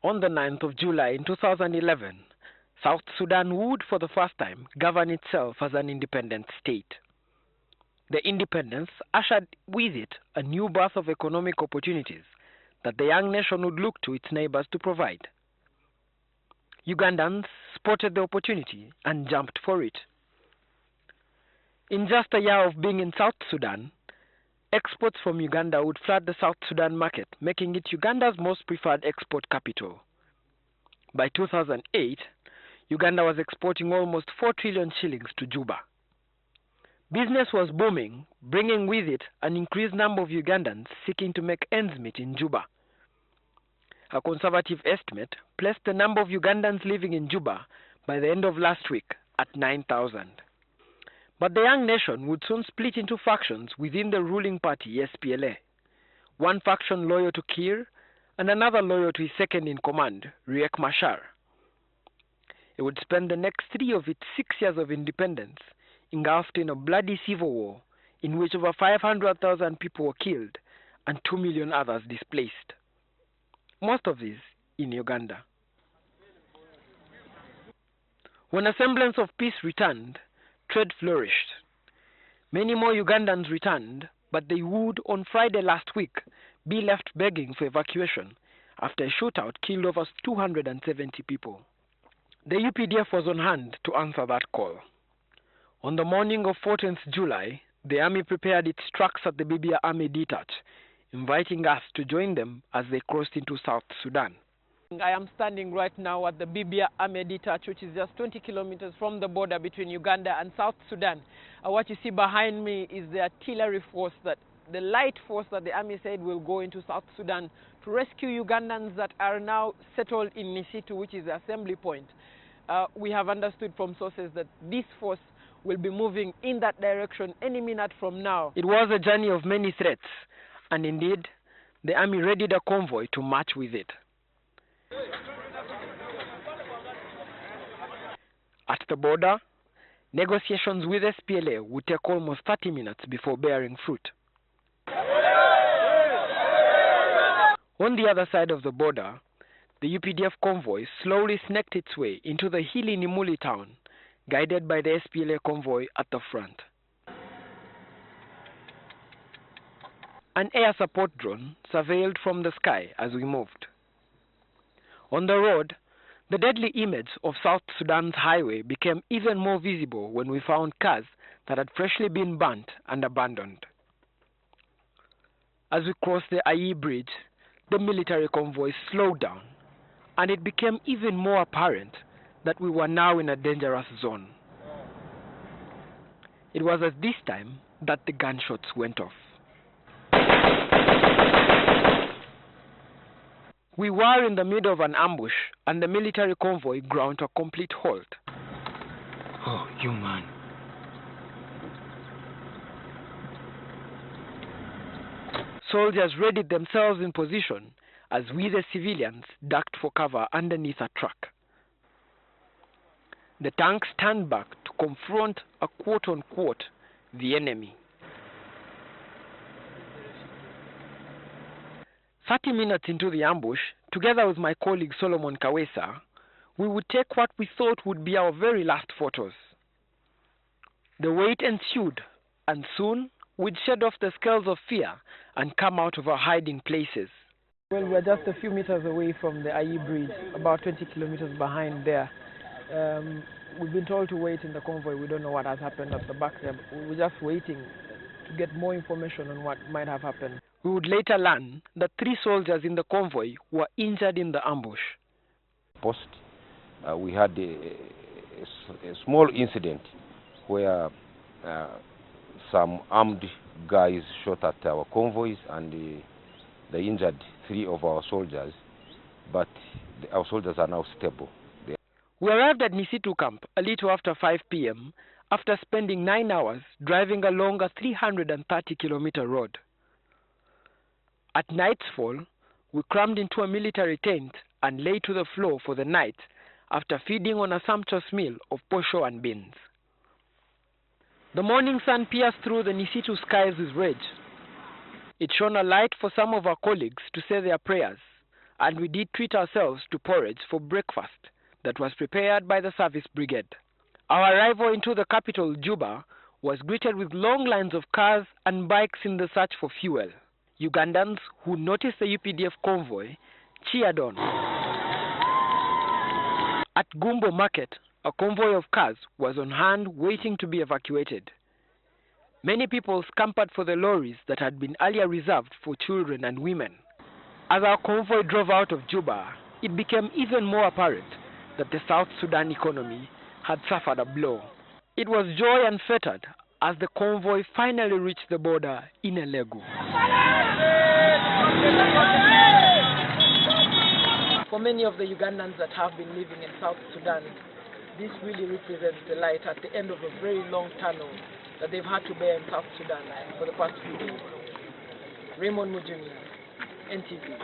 On the 9th of July in 2011, South Sudan would for the first time govern itself as an independent state. The independence ushered with it a new birth of economic opportunities that the young nation would look to its neighbors to provide. Ugandans spotted the opportunity and jumped for it. In just a year of being in South Sudan, exports from Uganda would flood the South Sudan market, making it Uganda's most preferred export capital. By 2008, Uganda was exporting almost 4 trillion shillings to Juba. Business was booming, bringing with it an increased number of Ugandans seeking to make ends meet in Juba. A conservative estimate placed the number of Ugandans living in Juba by the end of last week at 9,000. But the young nation would soon split into factions within the ruling party, SPLA. One faction loyal to Kiir and another loyal to his second-in-command, Riek Machar. It would spend the next 3 of its 6 years of independence engulfed in a bloody civil war in which over 500,000 people were killed and 2 million others displaced. Most of these in Uganda. When a semblance of peace returned, trade flourished. Many more Ugandans returned, but they would, on Friday last week, be left begging for evacuation after a shootout killed over 270 people. The UPDF was on hand to answer that call. On the morning of 14th July, the army prepared its trucks at the Bibia Army Detach, inviting us to join them as they crossed into South Sudan. I am standing right now at the Bibia Army Detach, which is just 20 kilometers from the border between Uganda and South Sudan. What you see behind me is the artillery force, the light force that the army said will go into South Sudan to rescue Ugandans that are now settled in Nisitu, which is the assembly point. We have understood from sources that this force will be moving in that direction any minute from now. It was a journey of many threats, and indeed, the army readied a convoy to march with it. At the border, negotiations with SPLA would take almost 30 minutes before bearing fruit. On the other side of the border, the UPDF convoy slowly snaked its way into the hilly Nimuli town, guided by the SPLA convoy at the front. An air support drone surveilled from the sky as we moved. On the road, the deadly image of South Sudan's highway became even more visible when we found cars that had freshly been burnt and abandoned. As we crossed the Ayi Bridge, the military convoy slowed down, and it became even more apparent that we were now in a dangerous zone. It was at this time that the gunshots went off. We were in the middle of an ambush, and the military convoy ground to a complete halt. Oh, you man. Soldiers readied themselves in position as we, the civilians, ducked for cover underneath a truck. The tanks turned back to confront a quote-unquote the enemy. 30 minutes into the ambush, together with my colleague Solomon Kawesa, we would take what we thought would be our very last photos. The wait ensued, and soon we'd shed off the scales of fear and come out of our hiding places. Well, we're just a few meters away from the Ayi Bridge, about 20 kilometers behind there. We've been told to wait in the convoy. We don't know what has happened at the back there. We're just waiting to get more information on what might have happened. We would later learn that 3 soldiers in the convoy were injured in the ambush. Post, we had a small incident where some armed guys shot at our convoys, and they injured 3 of our soldiers, but our soldiers are now stable. We arrived at Nisitu camp a little after 5 p.m. after spending 9 hours driving along a 330-kilometer road. At nightfall, we crammed into a military tent and lay to the floor for the night after feeding on a sumptuous meal of posho and beans. The morning sun pierced through the Nisitu skies with rage. It shone a light for some of our colleagues to say their prayers and we did treat ourselves to porridge for breakfast that was prepared by the service brigade. Our arrival into the capital, Juba, was greeted with long lines of cars and bikes in the search for fuel. Ugandans who noticed the UPDF convoy cheered on. At Gumbo Market, a convoy of cars was on hand waiting to be evacuated. Many people scampered for the lorries that had been earlier reserved for children and women. As our convoy drove out of Juba, it became even more apparent that the South Sudan economy had suffered a blow. It was joy unfettered as the convoy finally reached the border in Elegu. For many of the Ugandans that have been living in South Sudan, this really represents the light at the end of a very long tunnel that they've had to bear in South Sudan for the past few days. Raymond Mujuni, NTV.